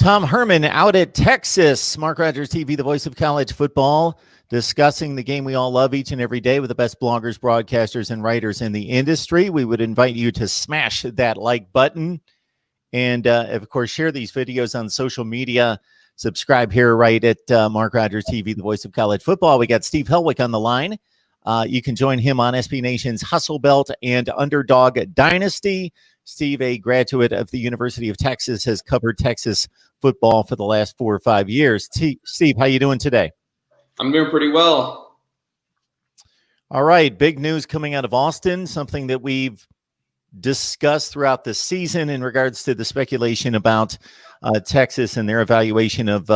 Tom Herman out at Texas. Mark Rogers TV, the voice of college football, discussing the game we all love each and every day with the best bloggers, broadcasters, and writers in the industry. We would invite you to smash that like button and, of course, share these videos on social media. Subscribe here right at Mark Rogers TV, the voice of college football. We got Steve Helwick on the line. You can join him on SB Nation's Hustle Belt and Underdog Dynasty. Steve, a graduate of the University of Texas, has covered Texas football for the last 4 or 5 years. Steve, how you doing today? I'm doing pretty well. All right, big news coming out of Austin, something that we've discussed throughout the season in regards to the speculation about Texas and their evaluation of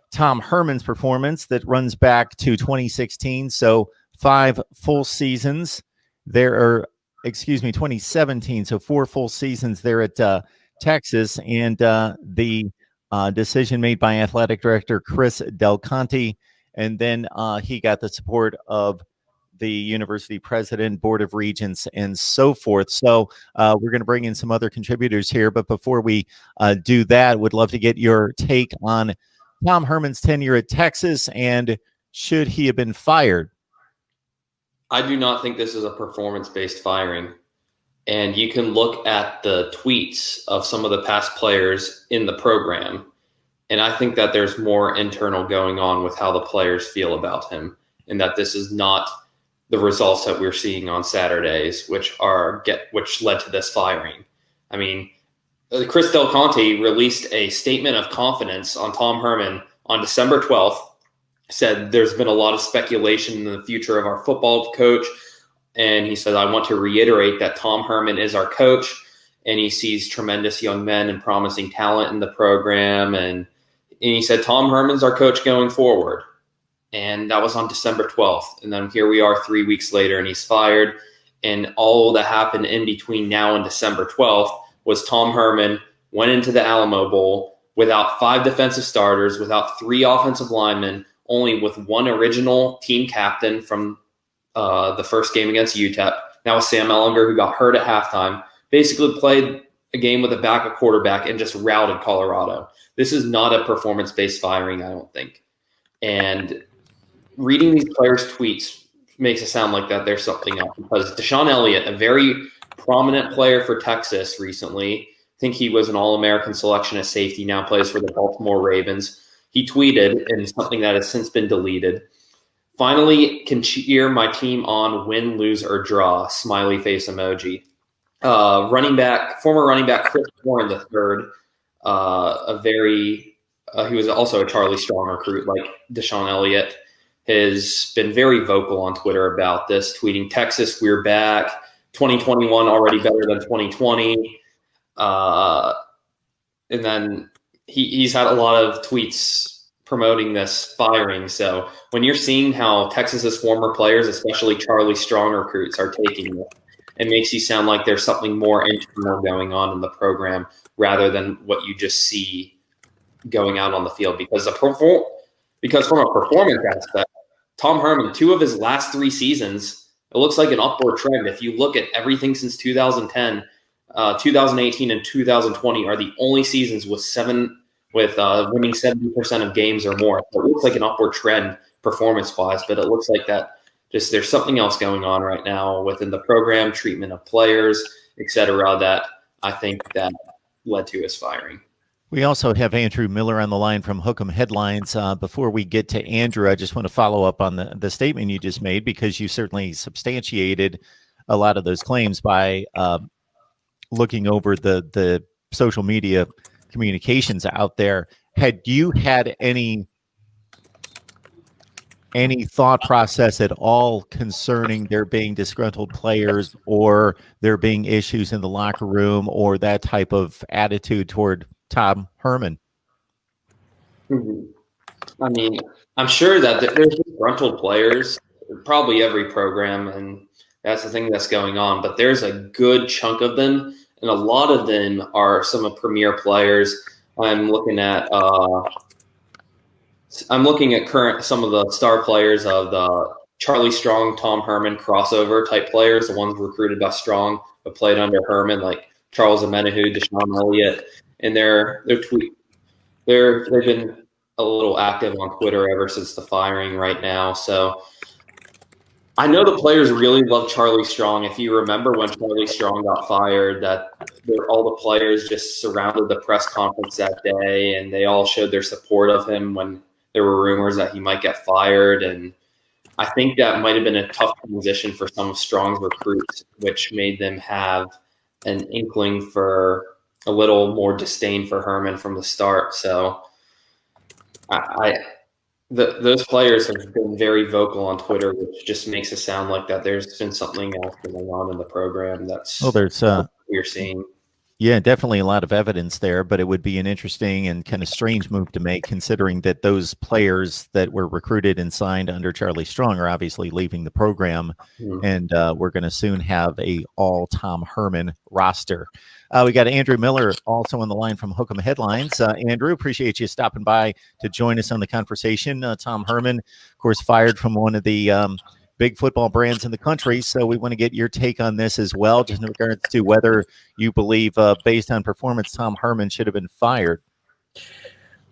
Tom Herman's performance that runs back to 2016. So 5 full seasons. There are 2017. So 4 full seasons there at Texas, and the decision made by athletic director Chris Del Conte, and then he got the support of the university president, board of regents, and so forth. So we're going to bring in some other contributors here, but before we do that, would love to get your take on Tom Herman's tenure at Texas, and should he have been fired? I do not think this is a performance-based firing. And you can look at the tweets of some of the past players in the program, and I think that there's more internal going on with how the players feel about him, and that this is not the results that we're seeing on Saturdays, which led to this firing. I mean, Chris Del Conte released a statement of confidence on Tom Herman on December 12th, said there's been a lot of speculation in the future of our football coach. And he said, I want to reiterate that Tom Herman is our coach, and he sees tremendous young men and promising talent in the program. And he said, Tom Herman's our coach going forward. And that was on December 12th. And then here we are 3 weeks later, and he's fired. And all that happened in between now and December 12th was Tom Herman went into the Alamo Bowl without 5 defensive starters, without 3 offensive linemen, only with 1 original team captain from the first game against UTEP. That was Sam Ellinger, who got hurt at halftime, basically played a game with a backup quarterback and just routed Colorado. This is not a performance-based firing, I don't think. And reading these players' tweets makes it sound like that there's something else, because Deshaun Elliott, a very prominent player for Texas recently, I think he was an All-American selection at safety, now plays for the Baltimore Ravens. He tweeted, and something that has since been deleted, finally can cheer my team on, win, lose, or draw, smiley face emoji. Former running back Chris Warren III, he was also a Charlie Strong recruit like Deshaun Elliott, has been very vocal on Twitter about this, tweeting, Texas, we're back, 2021 already better than 2020. And then he's had a lot of tweets promoting this firing. So when you're seeing how Texas's former players, especially Charlie Strong recruits, are taking it, it makes you sound like there's something more internal going on in the program rather than what you just see going out on the field. Because from a performance aspect, Tom Herman, 2 of his last 3 seasons, it looks like an upward trend. If you look at everything since 2010, 2018 and 2020 are the only seasons with winning 70% of games or more. So it looks like an upward trend performance-wise, but it looks like that there's something else going on right now within the program, treatment of players, et cetera, that I think that led to his firing. We also have Andrew Miller on the line from Hook'em Headlines. Before we get to Andrew, I just want to follow up on the statement you just made, because you certainly substantiated a lot of those claims by looking over the social media communications out there. Had you had any thought process at all concerning there being disgruntled players or there being issues in the locker room or that type of attitude toward Tom Herman? I mean, I'm sure that there's disgruntled players, probably every program, and that's the thing that's going on. But there's a good chunk of them, and a lot of them are some of premier players. I'm looking at some of the star players of the Charlie Strong, Tom Herman crossover type players, the ones recruited by Strong but played under Herman, like Charles Amenahu, Deshaun Elliott, and their tweet. they've been a little active on Twitter ever since the firing right now. So I know the players really love Charlie Strong. If you remember when Charlie Strong got fired, all the players just surrounded the press conference that day, and they all showed their support of him when there were rumors that he might get fired. And I think that might have been a tough transition for some of Strong's recruits, which made them have an inkling for a little more disdain for Herman from the start. So those players have been very vocal on Twitter, which just makes it sound like that there's been something else going on in the program that's we're seeing. Yeah, definitely a lot of evidence there, but it would be an interesting and kind of strange move to make, considering that those players that were recruited and signed under Charlie Strong are obviously leaving the program, and we're going to soon have a all Tom Herman roster. We got Andrew Miller also on the line from Hook'em Headlines. Andrew, appreciate you stopping by to join us on the conversation. Tom Herman, of course, fired from one of the big football brands in the country. So we want to get your take on this as well, just in regards to whether you believe, based on performance, Tom Herman should have been fired.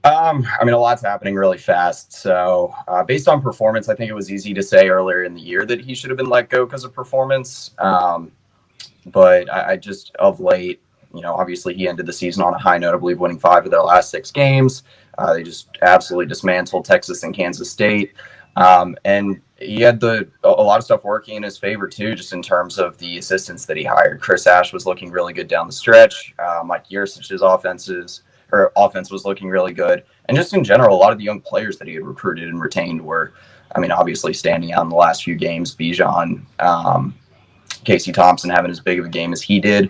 I mean, a lot's happening really fast. So based on performance, I think it was easy to say earlier in the year that he should have been let go because of performance. But I just, of late, obviously he ended the season on a high note, I believe winning 5 of their last 6 games. They just absolutely dismantled Texas and Kansas State. And he had a lot of stuff working in his favor too, just in terms of the assistants that he hired. Chris Ash was looking really good down the stretch. Mike Yursich's offense was looking really good. And just in general, a lot of the young players that he had recruited and retained were, obviously standing out in the last few games. Bijan, Casey Thompson having as big of a game as he did.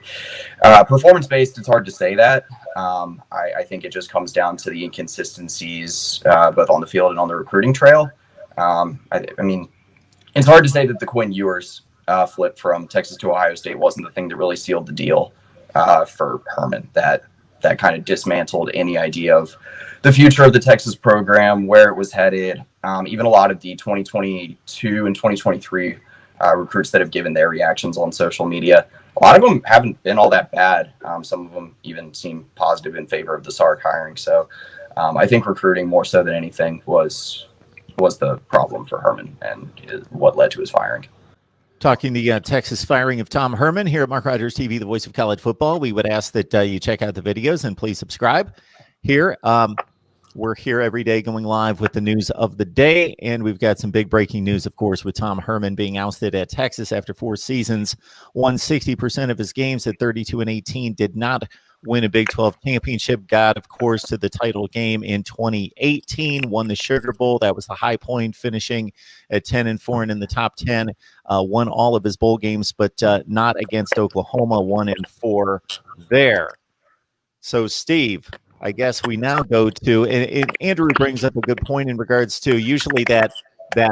Performance-based, it's hard to say that. I think it just comes down to the inconsistencies both on the field and on the recruiting trail. I mean, it's hard to say that the Quinn Ewers flip from Texas to Ohio State wasn't the thing that really sealed the deal for Herman. That kind of dismantled any idea of the future of the Texas program, where it was headed. Even a lot of the 2022 and 2023 recruits that have given their reactions on social media, a lot of them haven't been all that bad. Some of them even seem positive in favor of the Sark hiring. So I think recruiting more so than anything was the problem for Herman and what led to his firing. Talking the Texas firing of Tom Herman here at Mark Rogers TV, the voice of college football. We would ask that you check out the videos and please subscribe here. We're here every day going live with the news of the day, and we've got some big breaking news, of course, with Tom Herman being ousted at Texas after 4 seasons, won 60% of his games at 32-18, did not win a Big 12 championship, got, of course, to the title game in 2018, won the Sugar Bowl. That was the high point, finishing at 10-4 and in the top 10, won all of his bowl games, but not against Oklahoma, 1-4 there. So, Steve, I guess we now go to, and Andrew brings up a good point in regards to usually that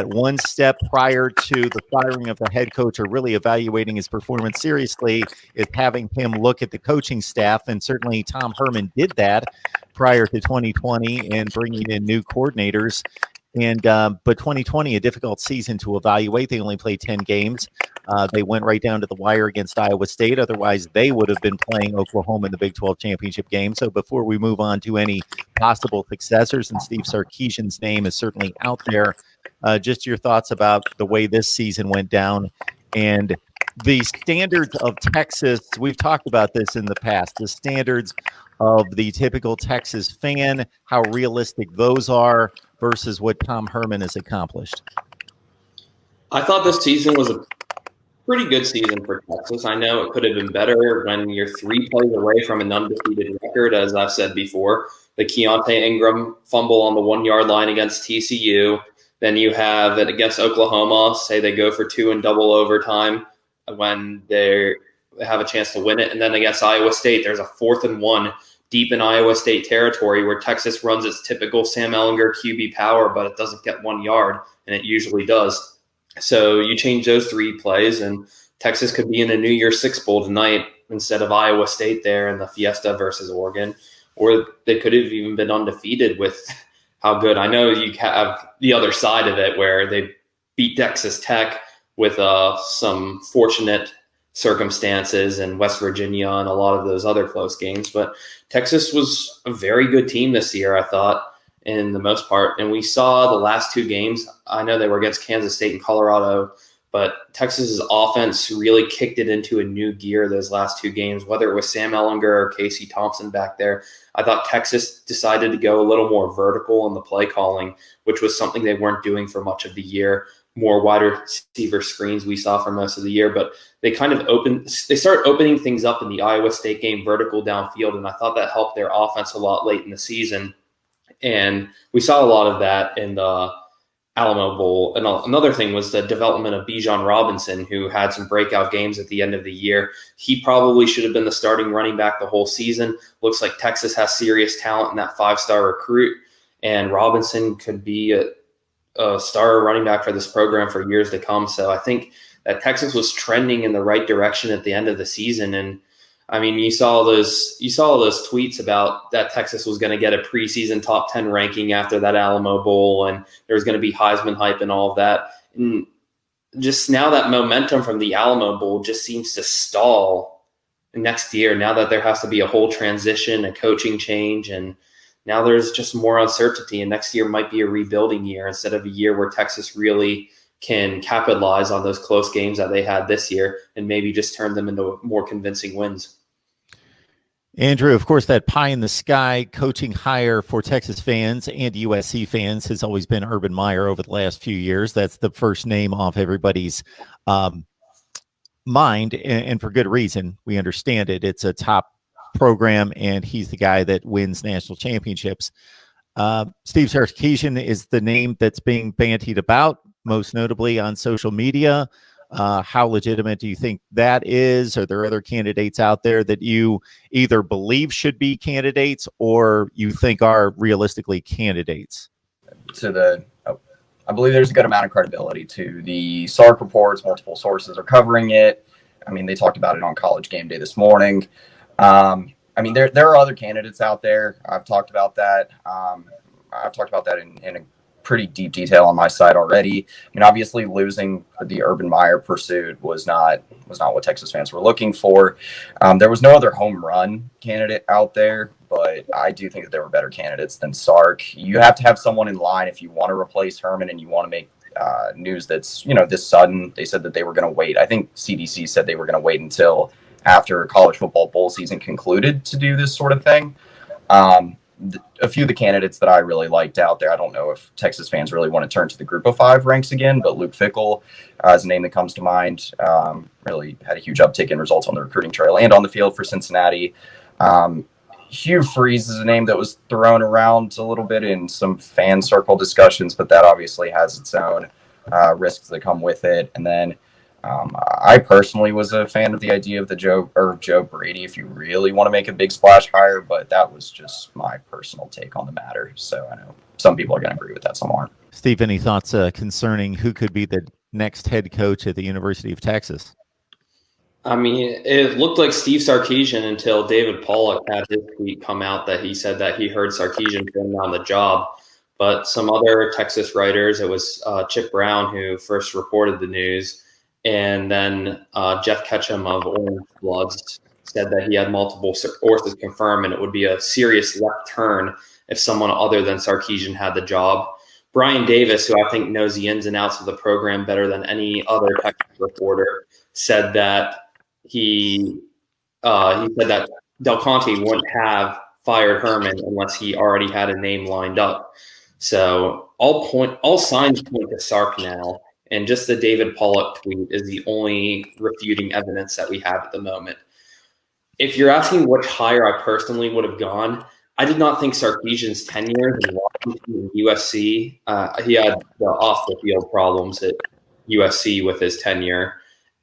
one step prior to the firing of the head coach or really evaluating his performance seriously is having him look at the coaching staff. And certainly Tom Herman did that prior to 2020 and bringing in new coordinators. And but 2020, a difficult season to evaluate. They only played 10 games. They went right down to the wire against Iowa State. Otherwise, they would have been playing Oklahoma in the Big 12 championship game. So before we move on to any possible successors, and Steve Sarkisian's name is certainly out there, just your thoughts about the way this season went down and the standards of Texas. We've talked about this in the past, the standards of the typical Texas fan, how realistic those are versus what Tom Herman has accomplished. I thought this season was a pretty good season for Texas. I know it could have been better when you're 3 plays away from an undefeated record, as I've said before. The Keontae Ingram fumble on the 1-yard line against TCU. Then you have it against Oklahoma, say they go for 2 in double overtime when they have a chance to win it. And then against Iowa State, there's a 4th and 1 deep in Iowa State territory where Texas runs its typical Sam Ehlinger QB power, but it doesn't get 1 yard, and it usually does. So you change those 3 plays, and Texas could be in a New Year's Six Bowl tonight instead of Iowa State there in the Fiesta versus Oregon. Or they could have even been undefeated with how good. I know you have the other side of it where they beat Texas Tech with some fortunate circumstances and West Virginia and a lot of those other close games. But Texas was a very good team this year, I thought, in the most part. And we saw the last two games. I know they were against Kansas State and Colorado, but Texas's offense really kicked it into a new gear those last two games, whether it was Sam Ehlinger or Casey Thompson back there. I thought Texas decided to go a little more vertical in the play calling, which was something they weren't doing for much of the year. More wide receiver screens we saw for most of the year, but they kind of started opening things up in the Iowa State game, vertical downfield, and I thought that helped their offense a lot late in the season. And we saw a lot of that in the Alamo Bowl. And another thing was the development of Bijan Robinson, who had some breakout games at the end of the year. He probably should have been the starting running back the whole season. Looks like Texas has serious talent in that 5-star recruit, and Robinson could be a star running back for this program for years to come. So I think that Texas was trending in the right direction at the end of the season. And I mean, you saw those tweets about that Texas was going to get a preseason top 10 ranking after that Alamo Bowl, and there was going to be Heisman hype and all of that. And just now that momentum from the Alamo Bowl just seems to stall next year, now that there has to be a whole transition, a coaching change, and now there's just more uncertainty, and next year might be a rebuilding year instead of a year where Texas really can capitalize on those close games that they had this year and maybe just turn them into more convincing wins. Andrew, of course, that pie in the sky coaching hire for Texas fans and USC fans has always been Urban Meyer over the last few years. That's the first name off everybody's mind, and for good reason. We understand it. It's a top program, and he's the guy that wins national championships. Steve Sarkisian is the name that's being bandied about, most notably on social media. How legitimate do you think that is? Are there other candidates out there that you either believe should be candidates or you think are realistically candidates? I believe there's a good amount of credibility to the Sark reports. Multiple sources are covering it. I mean, they talked about it on College Game Day this morning. I mean, there are other candidates out there. I've talked about that. I've talked about that in a pretty deep detail on my site already. I mean, obviously losing the Urban Meyer pursuit was not what Texas fans were looking for. There was no other home run candidate out there, but I do think that there were better candidates than Sark. You have to have someone in line if you want to replace Herman and you want to make news that's, this sudden. They said that they were going to wait. I think CDC said they were going to wait until after college football bowl season concluded to do this sort of thing. A few of the candidates that I really liked out there, I don't know if Texas fans really want to turn to the Group of Five ranks again, but Luke Fickell is a name that comes to mind. Really had a huge uptick in results on the recruiting trail and on the field for Cincinnati. Hugh Freeze is a name that was thrown around a little bit in some fan circle discussions, but that obviously has its own risks that come with it. And then I personally was a fan of the idea of Joe Brady if you really want to make a big splash hire, but that was just my personal take on the matter. So I know some people are going to agree with that, some aren't. Steve, any thoughts concerning who could be the next head coach at the University of Texas? I mean, it looked like Steve Sarkisian until David Pollock had his tweet come out that he said that he heard Sarkisian turned down the job. But some other Texas writers, it was Chip Brown who first reported the news. And then Jeff Ketchum of Orange Bloods said that he had multiple sources confirm, and it would be a serious left turn if someone other than Sarkisian had the job. Brian Davis, who I think knows the ins and outs of the program better than any other Texas reporter, said that he said that Del Conte wouldn't have fired Herman unless he already had a name lined up. So all signs point to Sark now. And just the David Pollock tweet is the only refuting evidence that we have at the moment. If you're asking which hire I personally would have gone, I did not think Sarkisian's tenure in Washington and USC, he had the off-the-field problems at USC with his tenure.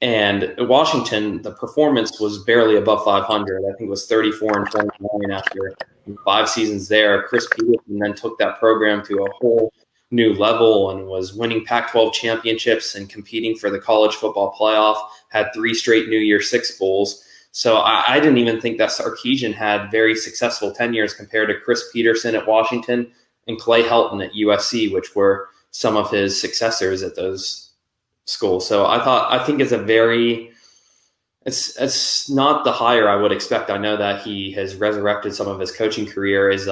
And at Washington, the performance was barely above 500. I think it was 34-29 after 5 seasons there. Chris Peterson then took that program to a whole new level and was winning Pac-12 championships and competing for the college football playoff, had 3 straight New Year's Six Bowls. So I didn't even think that Sarkisian had very successful tenures compared to Chris Peterson at Washington and Clay Helton at USC, which were some of his successors at those schools. So I think it's a very It's not the hire I would expect. I know that he has resurrected some of his coaching career as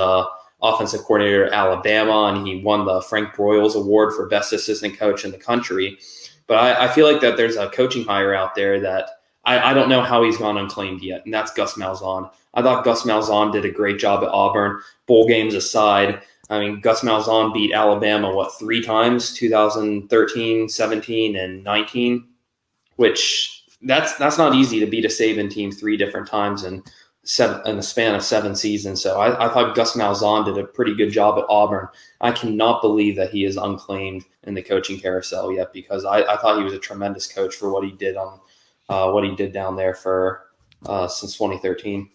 offensive coordinator at Alabama, and he won the Frank Broyles Award for best assistant coach in the country. But I feel like that there's a coaching hire out there that I don't know how he's gone unclaimed yet, and that's Gus Malzahn. I thought Gus Malzahn did a great job at Auburn. Bowl games aside, I mean, Gus Malzahn beat Alabama, 3 times, 2013, 17, and 19, which that's not easy to beat a Saban team 3 different times in the span of 7 seasons. So I thought Gus Malzahn did a pretty good job at Auburn. I cannot believe that he is unclaimed in the coaching carousel yet, because I thought he was a tremendous coach for what he did down there for since 2013.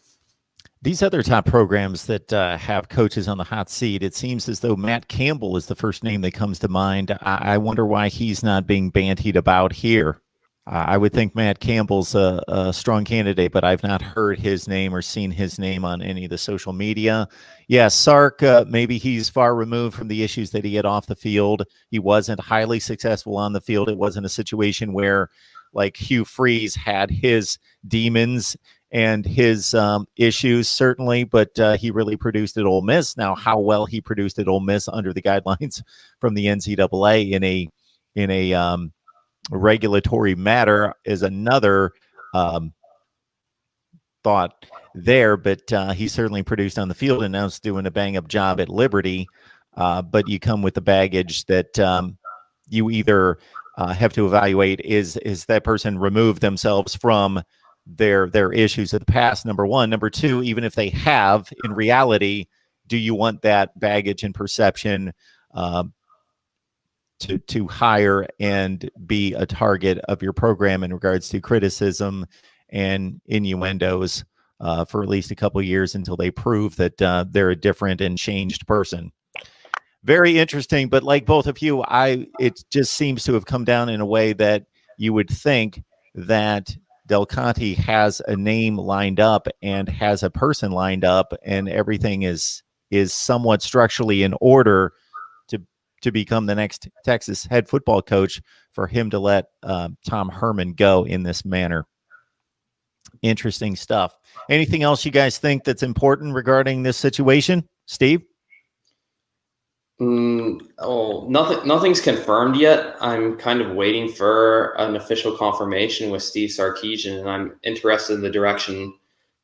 These other top programs that have coaches on the hot seat, it seems as though Matt Campbell is the first name that comes to mind. I wonder why he's not being bandied about here. I would think Matt Campbell's a strong candidate, but I've not heard his name or seen his name on any of the social media. Yeah, Sark, maybe he's far removed from the issues that he had off the field. He wasn't highly successful on the field. It wasn't a situation where, like, Hugh Freeze had his demons and his issues, certainly, but he really produced at Ole Miss. Now, how well he produced at Ole Miss under the guidelines from the NCAA in a regulatory matter is another thought there, but he certainly produced on the field, and now is doing a bang-up job at Liberty. But you come with the baggage that you either have to evaluate, is that person removed themselves from their issues of the past, number one. Number two, even if they have, in reality, do you want that baggage and perception to hire and be a target of your program in regards to criticism and innuendos for at least a couple of years until they prove that they're a different and changed person? Very interesting. But like both of you, it just seems to have come down in a way that you would think that Del Conte has a name lined up and has a person lined up, and everything is somewhat structurally in order to become the next Texas head football coach, for him to let Tom Herman go in this manner. Interesting stuff. Anything else you guys think that's important regarding this situation? Steve? Nothing's confirmed yet. I'm kind of waiting for an official confirmation with Steve Sarkisian, and I'm interested in the direction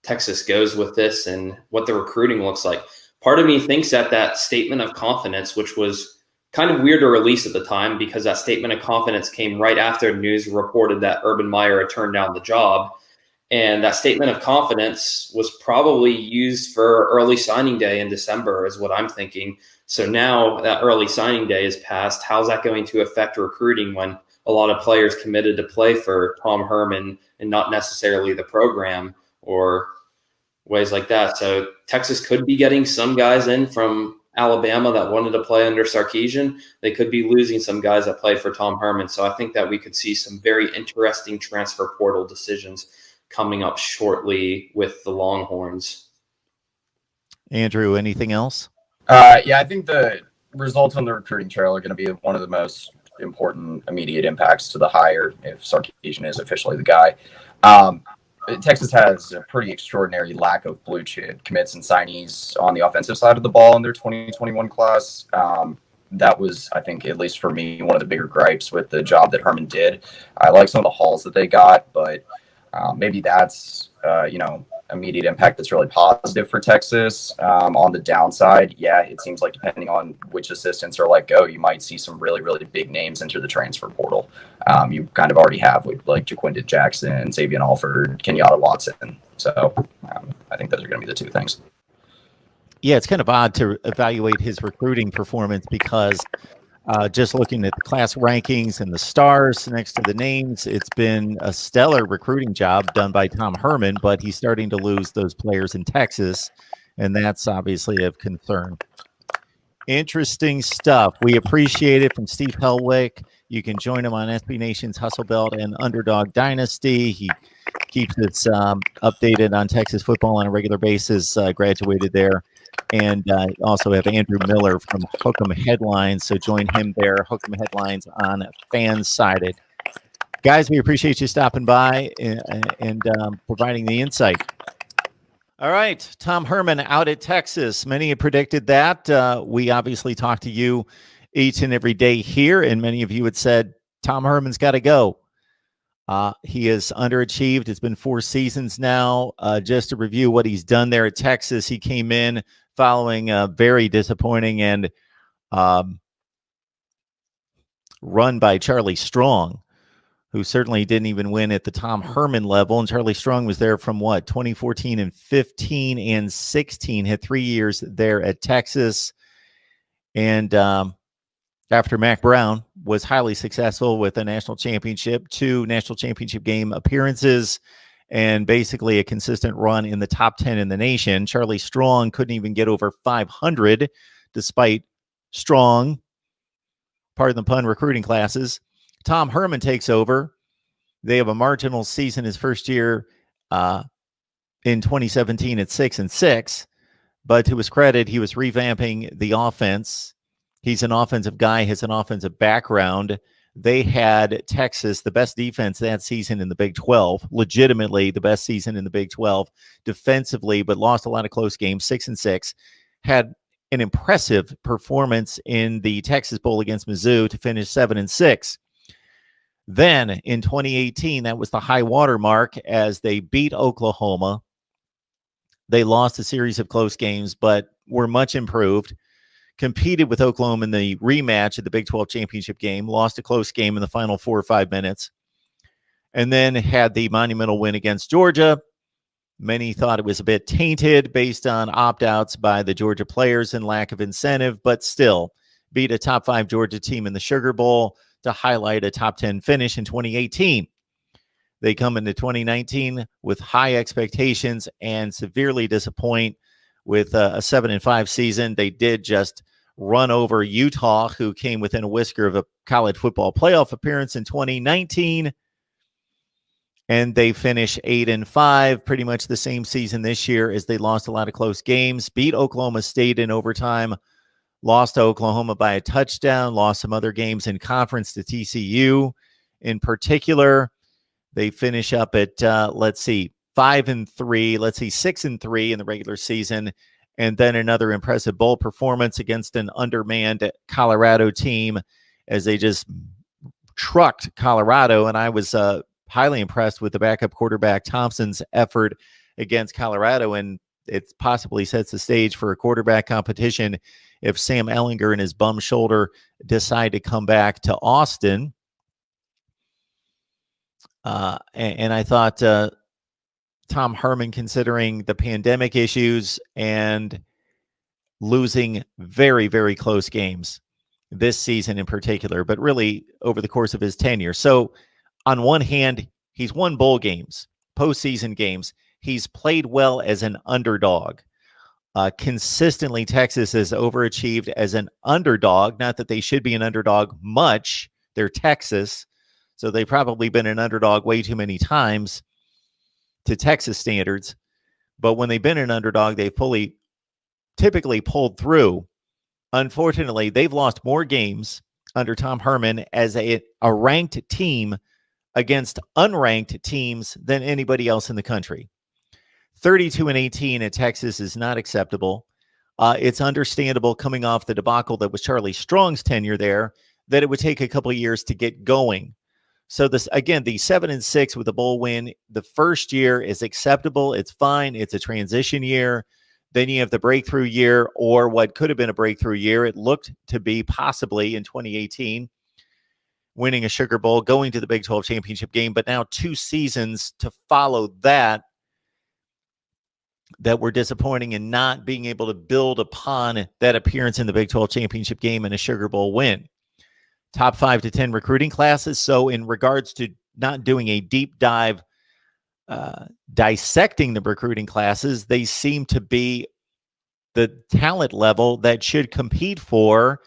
Texas goes with this and what the recruiting looks like. Part of me thinks that statement of confidence, which was kind of weird to release at the time, because that statement of confidence came right after news reported that Urban Meyer had turned down the job. And that statement of confidence was probably used for early signing day in December, is what I'm thinking. So now that early signing day is passed, how's that going to affect recruiting when a lot of players committed to play for Tom Herman and not necessarily the program, or ways like that? So Texas could be getting some guys in from Alabama that wanted to play under Sarkisian. They could be losing some guys that played for Tom Herman. So I think that we could see some very interesting transfer portal decisions coming up shortly with the Longhorns. Andrew, anything else? Yeah, I think the results on the recruiting trail are going to be one of the most important immediate impacts to the hire if Sarkisian is officially the guy. Texas has a pretty extraordinary lack of blue chip commits and signees on the offensive side of the ball in their 2021 class. That was, I think, at least for me, one of the bigger gripes with the job that Herman did. I like some of the hauls that they got, but maybe that's, immediate impact that's really positive for Texas. On the downside, yeah, it seems like depending on which assistants are let go, you might see some really, really big names enter the transfer portal. You kind of already have with like Jaquindon Jackson, Xavier Alford, Kenyatta Watson. So I think those are going to be the two things. Yeah, it's kind of odd to evaluate his recruiting performance, because just looking at the class rankings and the stars next to the names, it's been a stellar recruiting job done by Tom Herman, but he's starting to lose those players in Texas, and that's obviously of concern. Interesting stuff. We appreciate it from Steve Helwick. You can join him on SB Nation's Hustle Belt and Underdog Dynasty. He keeps us updated on Texas football on a regular basis, graduated there. And also have Andrew Miller from Hook'em Headlines. So join him there, Hook'em Headlines on Fansided. Guys, we appreciate you stopping by and providing the insight. All right, Tom Herman out at Texas. Many had predicted that. We obviously talk to you each and every day here, and many of you had said, Tom Herman's got to go. He has underachieved. It's been 4 seasons now. Just to review what he's done there at Texas, he came in following a very disappointing and run by Charlie Strong, who certainly didn't even win at the Tom Herman level. And Charlie Strong was there from 2014 and 15 and 16, had 3 years there at Texas. And after Mac Brown was highly successful with a national championship, 2 national championship game appearances, and basically a consistent run in the top 10 in the nation, Charlie Strong couldn't even get over 500 despite strong, pardon the pun, recruiting classes. Tom Herman takes over. They have a marginal season his first year in 2017 at 6-6. But to his credit, he was revamping the offense. He's an offensive guy, has an offensive background. They had Texas, the best defense that season in the Big 12, legitimately the best season in the Big 12 defensively, but lost a lot of close games, 6-6. Had an impressive performance in the Texas Bowl against Mizzou to finish 7-6. Then in 2018, that was the high water mark as they beat Oklahoma. They lost a series of close games, but were much improved. Competed with Oklahoma in the rematch at the Big 12 championship game, lost a close game in the final 4 or 5 minutes, and then had the monumental win against Georgia. Many thought it was a bit tainted based on opt-outs by the Georgia players and lack of incentive, but still beat a top 5 Georgia team in the Sugar Bowl to highlight a top 10 finish in 2018. They come into 2019 with high expectations and severely disappoint with a 7-5 season. They did just run over Utah, who came within a whisker of a college football playoff appearance in 2019. And they finish 8-5, pretty much the same season this year as they lost a lot of close games, beat Oklahoma State in overtime, lost to Oklahoma by a touchdown, lost some other games in conference to TCU in particular. They finish up at, 5-3, 6-3 in the regular season, and then another impressive bowl performance against an undermanned Colorado team as they just trucked Colorado. And I was highly impressed with the backup quarterback Thompson's effort against Colorado, and it possibly sets the stage for a quarterback competition if Sam Ehlinger and his bum shoulder decide to come back to Austin. And I thought Tom Herman, considering the pandemic issues and losing very, very close games this season in particular, but really over the course of his tenure. So on one hand, he's won bowl games, postseason games. He's played well as an underdog. Consistently, Texas has overachieved as an underdog. Not that they should be an underdog much. They're Texas, so they've probably been an underdog way too many times to Texas standards. But when they've been an underdog, they've typically pulled through. Unfortunately, they've lost more games under Tom Herman as a ranked team against unranked teams than anybody else in the country. 32-18 at Texas is not acceptable. It's understandable coming off the debacle that was Charlie Strong's tenure there, that it would take a couple of years to get going. So this, again, the 7-6 with a bowl win, the first year is acceptable. It's fine. It's a transition year. Then you have the breakthrough year, or what could have been a breakthrough year. It looked to be possibly in 2018, winning a Sugar Bowl, going to the Big 12 championship game, but now 2 seasons to follow that were disappointing and not being able to build upon that appearance in the Big 12 championship game and a Sugar Bowl win. Top 5 to 10 recruiting classes. So in regards to not doing a deep dive dissecting the recruiting classes, they seem to be the talent level that should compete for.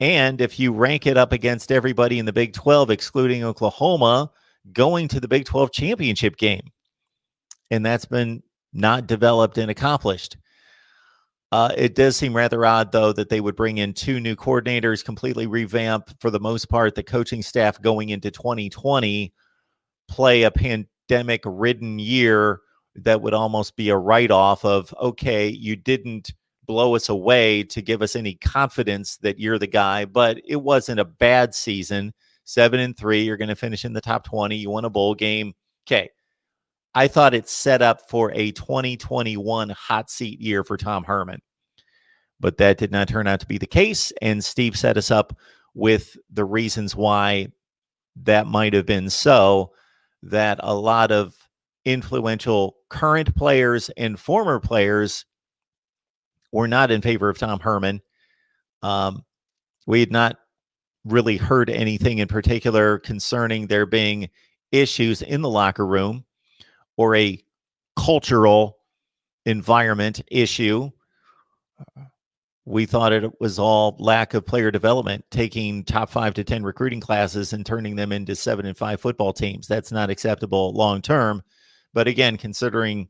And if you rank it up against everybody in the Big 12, excluding Oklahoma, going to the Big 12 championship game. And that's been not developed and accomplished. It does seem rather odd, though, that they would bring in 2 new coordinators, completely revamp, for the most part, the coaching staff going into 2020, play a pandemic-ridden year that would almost be a write-off of, okay, you didn't blow us away to give us any confidence that you're the guy, but it wasn't a bad season. 7-3, you're going to finish in the top 20. You won a bowl game. Okay. I thought it set up for a 2021 hot seat year for Tom Herman, but that did not turn out to be the case. And Steve set us up with the reasons why that might have been so, that a lot of influential current players and former players were not in favor of Tom Herman. We had not really heard anything in particular concerning there being issues in the locker room or a cultural environment issue. We thought it was all lack of player development, taking top 5 to 10 recruiting classes and turning them into 7-5 football teams. That's not acceptable long term. But again, considering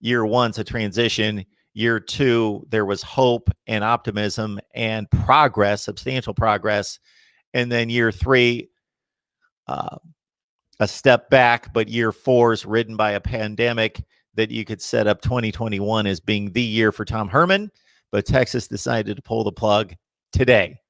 year 1's a transition, year 2, there was hope and optimism and progress, substantial progress. And then year 3, a step back, but year 4 is ridden by a pandemic that you could set up 2021 as being the year for Tom Herman. But Texas decided to pull the plug today.